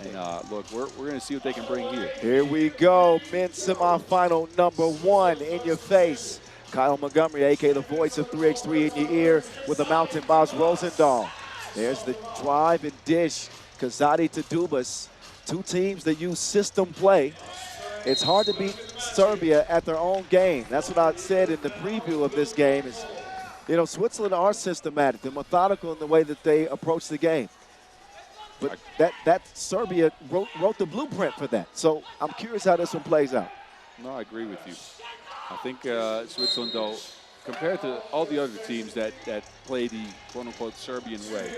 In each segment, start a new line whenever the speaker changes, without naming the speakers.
And look, we're going to see what they can bring here.
Here we go, men's semifinal #1 in your face. Kyle Montgomery, a.k.a. the voice of 3x3 in your ear with the Mountain Boss Rosendahl. There's the drive and dish, Kazadi to Dubas. Two teams that use system play. It's hard to beat Serbia at their own game. That's what I said in the preview of this game is, you know, Switzerland are systematic. They're methodical in the way that they approach the game. But that Serbia wrote the blueprint for that. So I'm curious how this one plays out.
No, I agree with you. I think Switzerland, though, compared to all the other teams that play the quote-unquote Serbian way,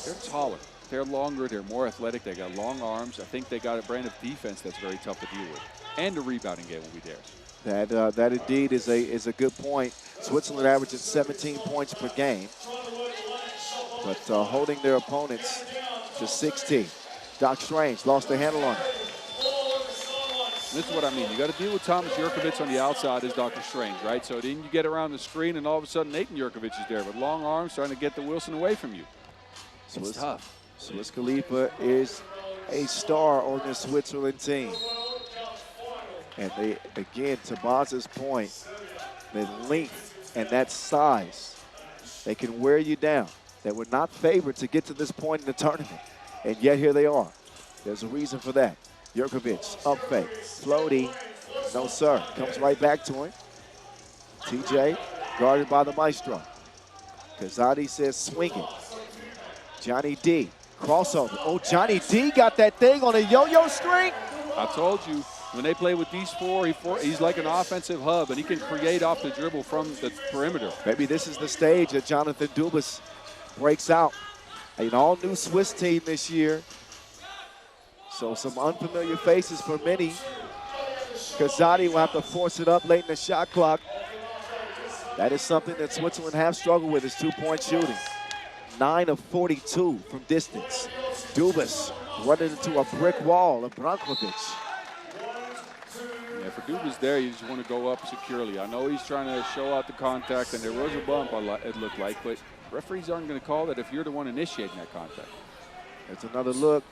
they're taller. They're longer. They're more athletic. They got long arms. I think they got a brand of defense that's very tough to deal with. And the rebounding game will be theirs.
That indeed is a good point. Switzerland averaging 17 points per game, but holding their opponents to 16. Doc Strange lost the handle on it.
This is what I mean. You got to deal with Thomas Jurkovic on the outside as Dr. Strange, right? So then you get around the screen, and all of a sudden Nathan Jurkovic is there with long arms trying to get the Wilson away from you. It's tough.
Swiss Khalifa is a star on this Switzerland team. And they, again, to Baz's point, the length and that size, they can wear you down. They were not favored to get to this point in the tournament, and yet here they are. There's a reason for that. Jurkovic, up fake, floaty, no sir, comes right back to him. TJ, guarded by the maestro. Kazadi says swing it. Johnny D, crossover. Oh, Johnny D got that thing on a yo-yo string.
I told you, when they play with these four, he's like an offensive hub, and he can create off the dribble from the perimeter.
Maybe this is the stage that Jonathan Dubas breaks out. An all-new Swiss team this year. So some unfamiliar faces for many. Kazadi will have to force it up late in the shot clock. That is something that Switzerland have struggled with, is two-point shooting. 9 of 42 from distance. Dubas running into a brick wall of Brankovic.
Yeah, for Dubas there, you just want to go up securely. I know he's trying to show out the contact, and there was a bump, it looked like, but referees aren't going to call that if you're the one initiating that contact.
There's another look.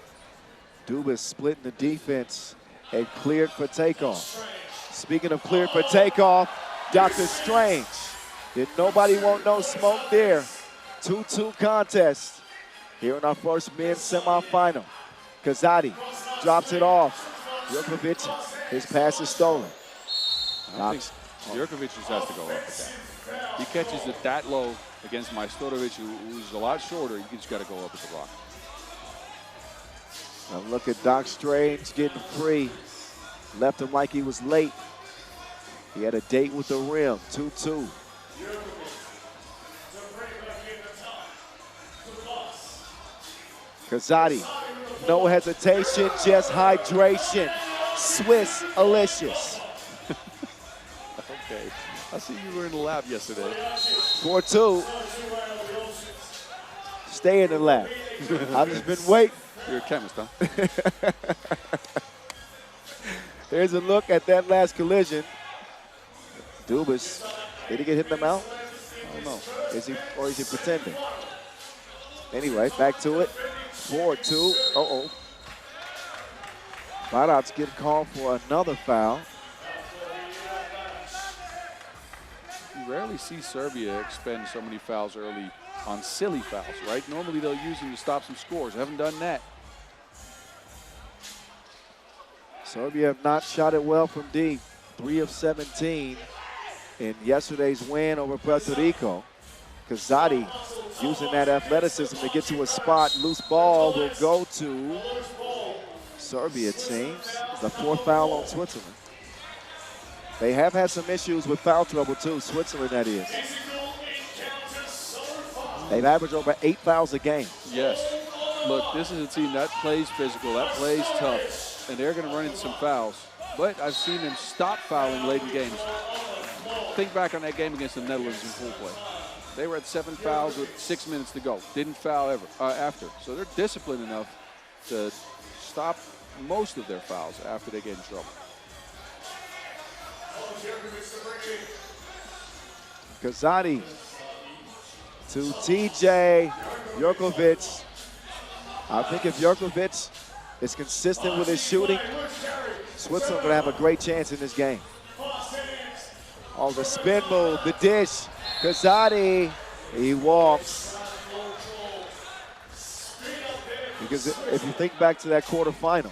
Dubas splitting the defense and cleared for takeoff. Speaking of cleared for takeoff, Dr. Strange. Did nobody want no smoke there? 2-2 contest here in our first men's semifinal. Kazadi drops it off. Jurkovic, his pass is stolen.
I think Jurkovic just has to go up with that. He catches it that low against Majstorovic, who's a lot shorter. You just got to go up with the rock.
Now look at Doc Strange getting free. Left him like he was late. He had a date with the rim, 2-2. Kazadi, no hesitation, just hydration. Swiss Alicious.
Okay, I see you were in the lab yesterday.
4-2. Stay in the lab. I've just been waiting.
You're a chemist, huh?
There's a look at that last collision. Dubas, did he get hit in the mouth? I don't know. Is he pretending? Anyway, back to it. 4-2. Uh-oh. Barat's getting called for another foul.
You rarely see Serbia expend so many fouls early on silly fouls, right? Normally they'll use them to stop some scores. Haven't done that.
Serbia have not shot it well from deep. 3 of 17 in yesterday's win over Puerto Rico. Kazadi using that athleticism to get to a spot. Loose ball will go to Serbia, it seems. The 4th foul on Switzerland. They have had some issues with foul trouble too, Switzerland that is. They've averaged over 8 fouls a game.
Yes. Look, this is a team that plays physical, that plays tough, and they're going to run into some fouls. But I've seen them stop fouling late in games. Think back on that game against the Netherlands in pool play. They were at 7 fouls with 6 minutes to go. Didn't foul ever after. So they're disciplined enough to stop most of their fouls after they get in trouble.
Kazadi to TJ Jurkovic. I think if Jurkovic is consistent with his shooting, Switzerland going to have a great chance in this game. Oh, the spin move, the dish. Kazadi, he walks. Because if you think back to that quarterfinal,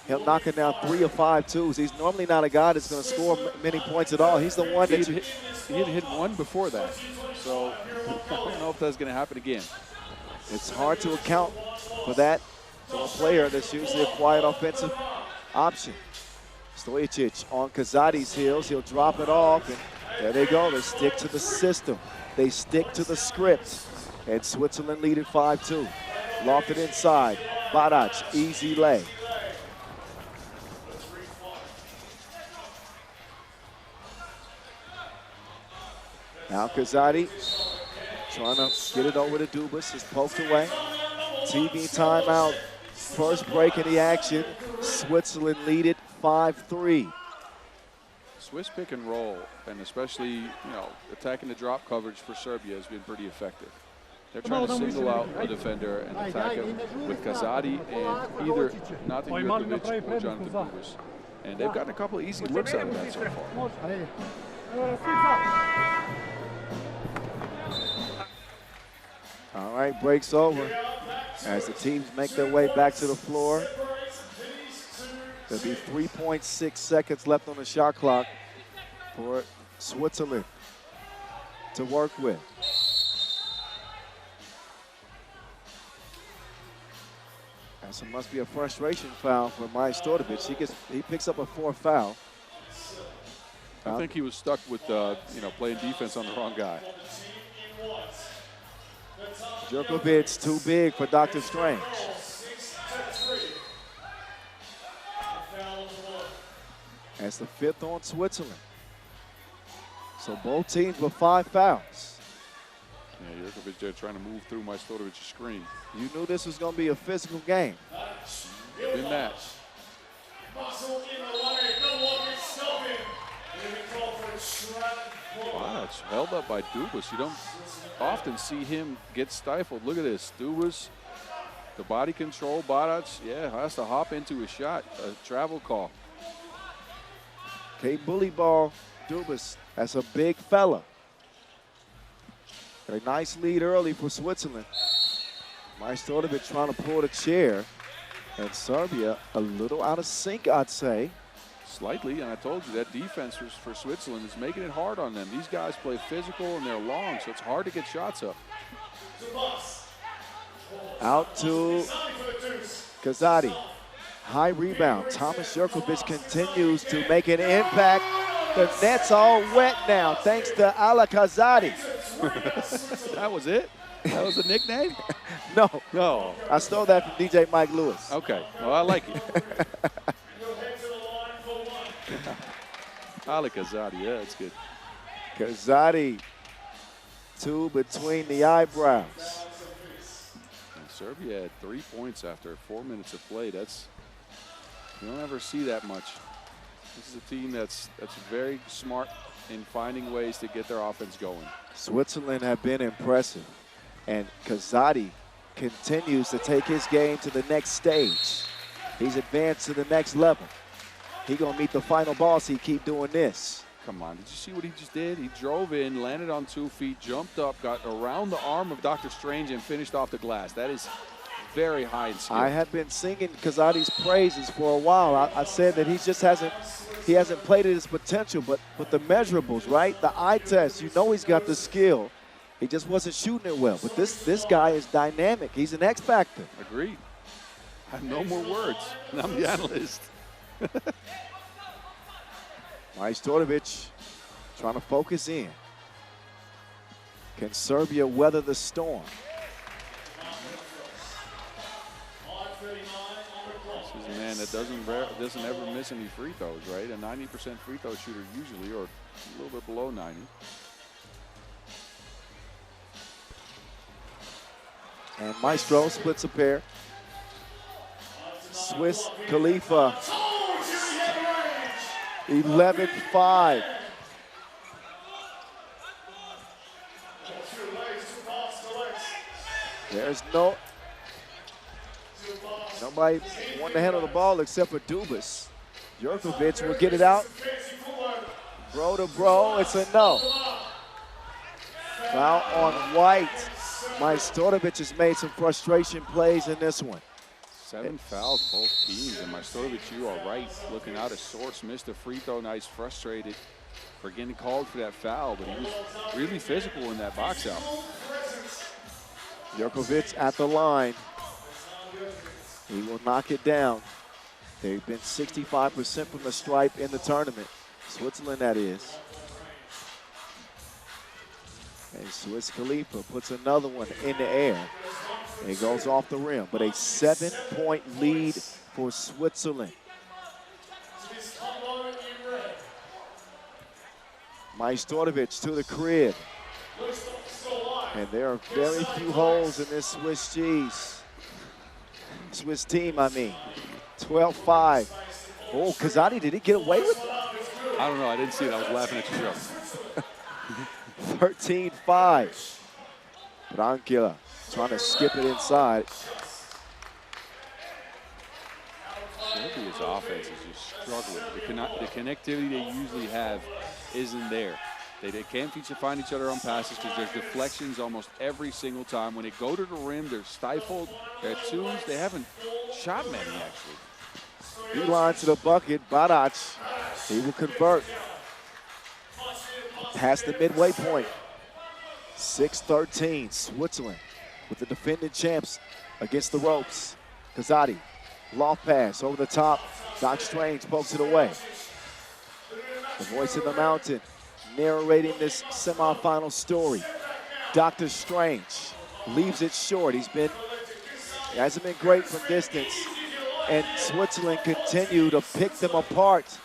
him knocking down 3 of 5 twos. He's normally not a guy that's going to score many points at all. He's the one that
he had hit one before that. So I don't know if that's going to happen again.
It's hard to account for that for a player that's usually a quiet offensive option. Stojacic on Kazadi's heels. He'll drop it off, and there they go. They stick to the system. They stick to the script. And Switzerland lead at 5-2. Lofted inside. Barac, easy lay. Now Kazadi trying to get it over to Dubas. Is poked away. TV timeout. First break in the action. Switzerland lead it 5-3.
Swiss pick and roll, and especially, attacking the drop coverage for Serbia has been pretty effective. They're trying to single out a defender and attack him with Kazadi and either Nathan Jurkovic or Jonathan Dubas. And they've gotten a couple of easy looks out of that so far.
All right, breaks over as the teams make their way back to the floor. There'll be 3.6 seconds left on the shot clock for Switzerland to work with. And so must be a frustration foul for Majstorovic. He picks up a 4th foul.
I think he was stuck with playing defense on the wrong guy.
Jurkovic too big for Dr. Strange. That's the 5th on Switzerland. So both teams with 5 fouls.
Yeah, Jurkovic there trying to move through Majstorovic's screen.
You knew this was going to be a physical game.
Been that. Wow, it's held up by Dubas. You don't often see him get stifled. Look at this. Dubas, the body control. Barac, has to hop into a shot, a travel call.
Okay, bully ball, Dubas. That's a big fella. Got a nice lead early for Switzerland. Majstorovic trying to pull the chair. And Serbia a little out of sync, I'd say.
Slightly, and I told you that defense for Switzerland is making it hard on them. These guys play physical and they're long, so it's hard to get shots up.
Out to Kazadi. High rebound. Thomas Jurkovic continues to make an impact. The net's all wet now, thanks to Ala Kazadi.
That was it? That was a nickname?
No. I stole that from DJ Mike Lewis.
Okay. Well, I like it. Ala Kazadi, yeah, that's good.
Kazadi, 2 between the eyebrows.
And Serbia had 3 points after 4 minutes of play. You don't ever see that much. This is a team that's very smart in finding ways to get their offense going.
Switzerland have been impressive, and Kazadi continues to take his game to the next stage. He's advanced to the next level. He gonna meet the final boss. He keep doing this.
Come on, did you see what he just did? He drove in, landed on 2 feet, jumped up, got around the arm of Dr. Strange, and finished off the glass. That is very high in skill.
I have been singing Kazadi's praises for a while. I said that he hasn't played at his potential, but the measurables, right? The eye test, you know he's got the skill. He just wasn't shooting it well. But this guy is dynamic. He's an X factor.
Agreed. I have no more words, and I'm the analyst.
Majstorovic trying to focus in. Can Serbia weather the storm?
This is a man that doesn't ever miss any free throws, right? A 90% free throw shooter usually, or a little bit below 90.
And Maestro splits a pair. Swiss Khalifa, 11-5. There's no Nobody wanted to handle the ball except for Dubas. Jurkovic will get it out. Bro to bro, it's a no. Foul on White. Majstorovic has made some frustration plays in this one.
7 fouls, both teams. And Majstorovic, you are right. Looking out of sorts, missed a free throw. Now he's frustrated for getting called for that foul, but he was really physical in that box out.
Jurkovic at the line. He will knock it down. They've been 65% from the stripe in the tournament. Switzerland, that is. And Swiss Khalifa puts another one in the air. It goes off the rim, but a 7-point lead for Switzerland. Majstorovic to the crib. And there are very few holes in this Swiss cheese. Swiss team, I mean. 12-5. Oh, Kazadi, did he get away with it?
I don't know. I didn't see it. I was laughing at your joke.
13-5. Brankila trying to skip it inside.
Serbia's offense is just struggling. The connectivity they usually have isn't there. They can't find each other on passes because there's deflections almost every single time. When they go to the rim, they're stifled. They're twos. They haven't shot many, actually.
Beeline to the bucket. Barac, he will convert. Past the midway point. 6-13, Switzerland with the defending champs against the ropes. Kazadi, loft pass over the top. Doc Strange pokes it away. The voice of the mountain narrating this semifinal story. Dr. Strange leaves it short. He hasn't been great from distance. And Switzerland continue to pick them apart.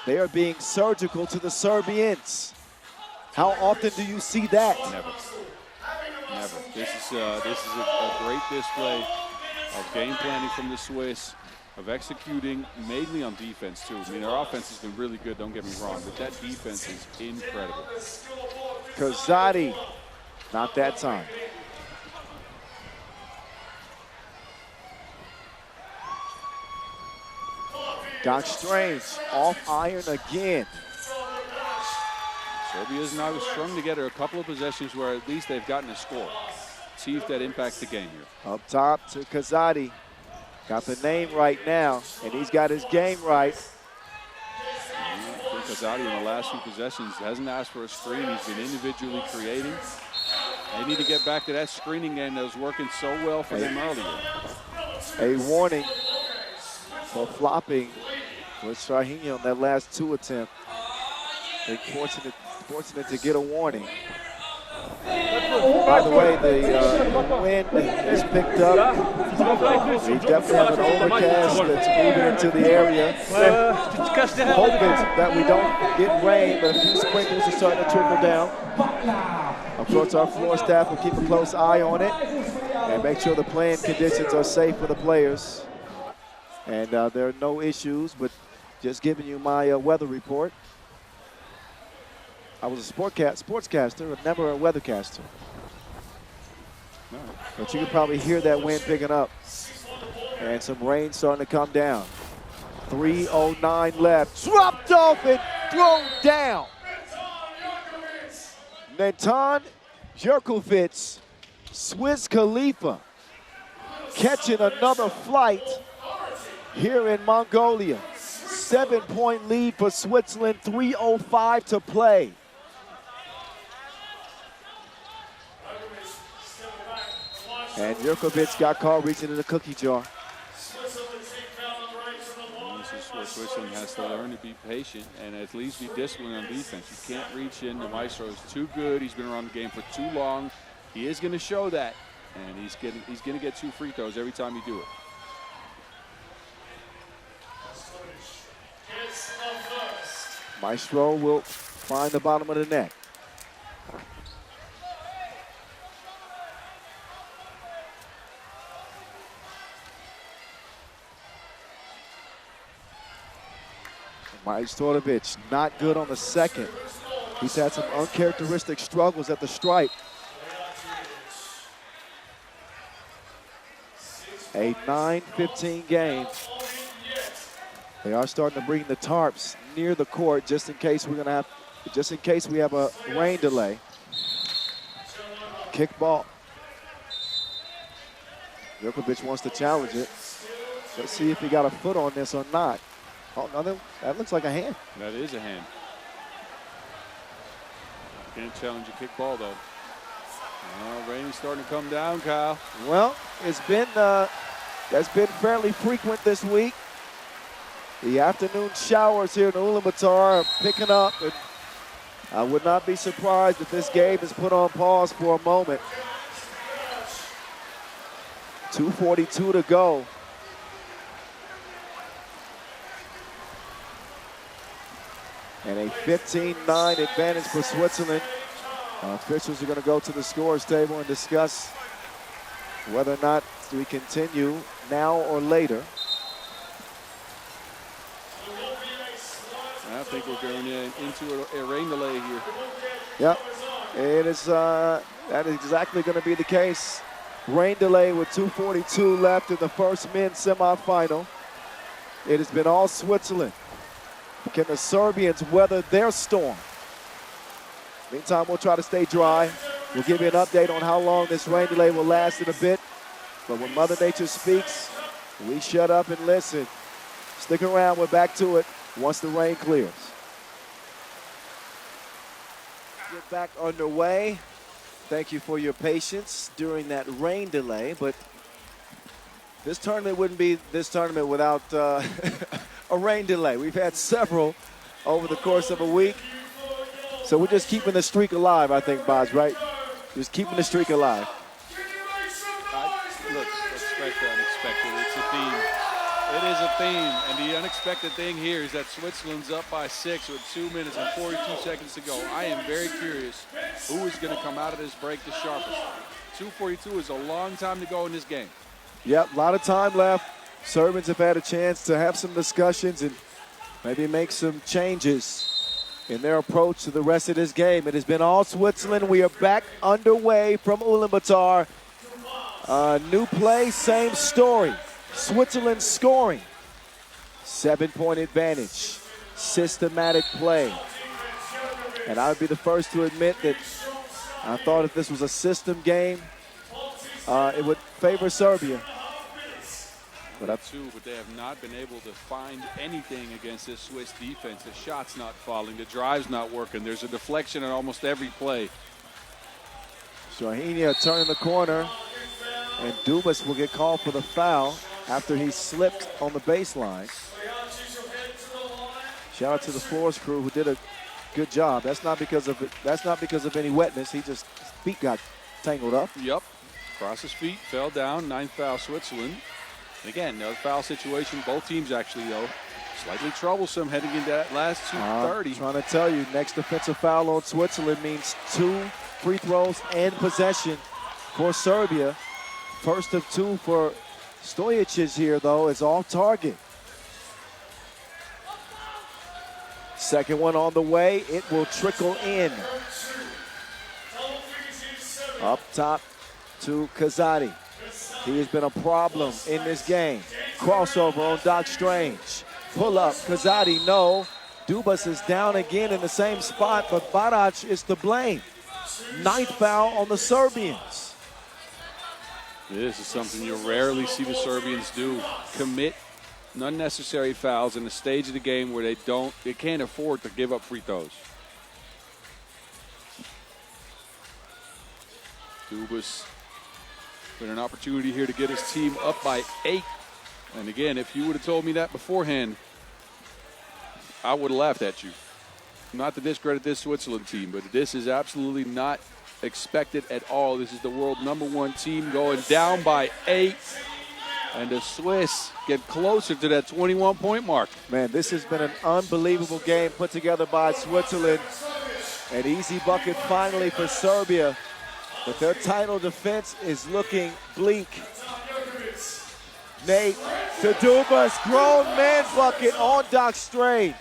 They are being surgical to the Serbians. How often do you see that?
Never. Never. This is a great display of game planning from the Swiss, of executing mainly on defense too. I mean, their offense has been really good, don't get me wrong, but that defense is incredible.
Kazadi, not that time. Doc Strange off iron again.
Serbia's now strung together a couple of possessions where at least they've gotten a score. See if that impacts the game here.
Up top to Kazadi. Got the name right now, and he's got his game right.
I think Kazadi in the last few possessions hasn't asked for a screen. He's been individually creating. They need to get back to that screening game that was working so well for them earlier.
A warning for flopping with Shaheen on that last 2 attempt. They're fortunate to get a warning. By the way, the wind is picked up. We definitely have an overcast that's moving into the area. Hoping that we don't get rain, but a few sprinkles are starting to trickle down. Of course, our floor staff will keep a close eye on it and make sure the playing conditions are safe for the players. And there are no issues, but just giving you my weather report. I was a sportscaster, but never a weathercaster. But you can probably hear that wind picking up. And some rain starting to come down. 3:09 left. Dropped off and thrown down. Netan Jurkovic, Swiss Khalifa, catching another flight here in Mongolia. 7-point lead for Switzerland, 3:05 to play. And Jurkovic got caught reaching in the cookie jar.
This is where Switzerland has to learn to be patient and at least be disciplined on defense. You can't reach in. The Maestro is too good. He's been around the game for too long. He is going to show that, and he's going to get 2 free throws every time you do it.
Maestro will find the bottom of the net. Majstorovic not good on the second. He's had some uncharacteristic struggles at the stripe. A a 9-15 game. They are starting to bring the tarps near the court just in case we have a rain delay. Kick ball. Djokovic wants to challenge it. Let's see if he got a foot on this or not. Oh, no, that looks like a hand.
That is a hand. Can't challenge a kick ball, though. Rain is starting to come down, Kyle.
Well, that's been fairly frequent this week. The afternoon showers here in Ulaanbaatar are picking up, and I would not be surprised if this game is put on pause for a moment. 2:42 to go. And a 15-9 advantage for Switzerland. Officials are going to go to the scores table and discuss whether or not we continue now or later.
I think we're going into a rain delay here.
Yep, it is. That is exactly going to be the case. Rain delay with 2:42 left in the first men's semifinal. It has been all Switzerland. Can the Serbians weather their storm? Meantime, we'll try to stay dry. We'll give you an update on how long this rain delay will last in a bit. But when Mother Nature speaks, we shut up and listen. Stick around, we're back to it once the rain clears. Get back underway. Thank you for your patience during that rain delay, but this tournament wouldn't be this tournament without a rain delay. We've had several over the course of a week. So we're just keeping the streak alive, I think, Boz, right? Just keeping the streak alive.
Look, expect the unexpected. It's a theme. It is a theme. And the unexpected thing here is that Switzerland's up by 6 with 2 minutes and 42 seconds to go. I am very curious who is going to come out of this break the sharpest. 2:42 is a long time to go in this game.
Yep, a lot of time left. Serbians have had a chance to have some discussions and maybe make some changes in their approach to the rest of this game. It has been all Switzerland. We are back underway from Ulaanbaatar. New play, same story. Switzerland scoring. 7-point advantage. Systematic play. And I would be the first to admit that I thought if this was a system game, it would favor Serbia.
But they have not been able to find anything against this Swiss defense. The shot's not falling. The drive's not working. There's a deflection on almost every play.
Strahinja turning the corner, and Dubas will get called for the foul after he slipped on the baseline. Shout out to the floors crew who did a good job. That's not because of any wetness. His feet got tangled up.
Yep. Across his feet, fell down. 9th foul, Switzerland. And again, another foul situation. Both teams actually, though, slightly troublesome heading into that last 2:30.
I'm trying to tell you, next defensive foul on Switzerland means 2 free throws and possession for Serbia. First of 2 for Stojacic here, though, is off target. Second one on the way. It will trickle in. Up top to Kazadi. He has been a problem in this game. Crossover on Doc Strange. Pull up, Kazadi, no. Dubas is down again in the same spot, but Barac is to blame. 9th foul on the Serbians.
This is something you rarely see the Serbians do. Commit unnecessary fouls in the stage of the game where they can't afford to give up free throws. Dubas with an opportunity here to get his team up by 8. And again, if you would have told me that beforehand, I would have laughed at you. Not to discredit this Switzerland team, but this is absolutely not expected at all. This is the world #1 team going down by 8. And the Swiss get closer to that 21-point mark.
Man, this has been an unbelievable game put together by Switzerland. An easy bucket finally for Serbia. But their title defense is looking bleak. Nate to Dubas, grown man bucket on Doc Strange.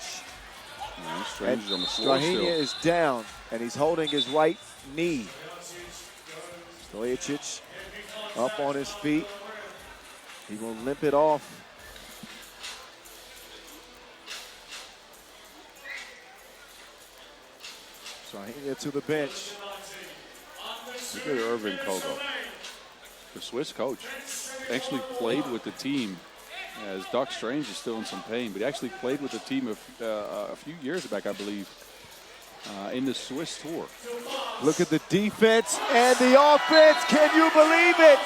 Strange is on the floor still.
Strahinja is down, and he's holding his right knee. Stojacic up on his feet. He will limp it off. Trying it to the bench.
Look at Irvin Kogo, the Swiss coach. Actually played with the team. As Doc Strange is still in some pain, but he actually played with the team a few years back, I believe, in the Swiss tour.
Look at the defense and the offense. Can you believe it?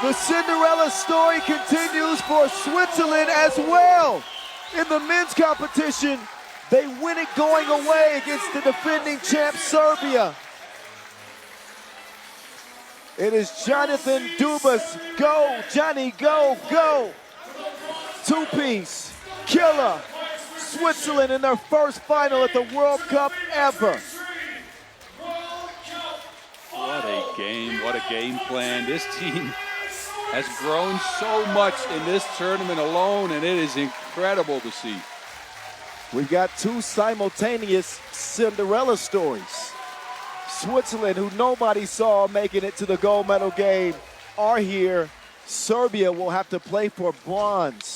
The Cinderella story continues for Switzerland as well. In the men's competition, they win it going away against the defending champ Serbia. It is Jonathan Dubas. Go, Johnny, go, go. Two-piece, killer. Switzerland in their first final at the World Cup ever.
What a game, what a game plan. This team has grown so much in this tournament alone, and it is incredible to see.
We've got two simultaneous Cinderella stories. Switzerland, who nobody saw making it to the gold medal game, are here. Serbia will have to play for bronze.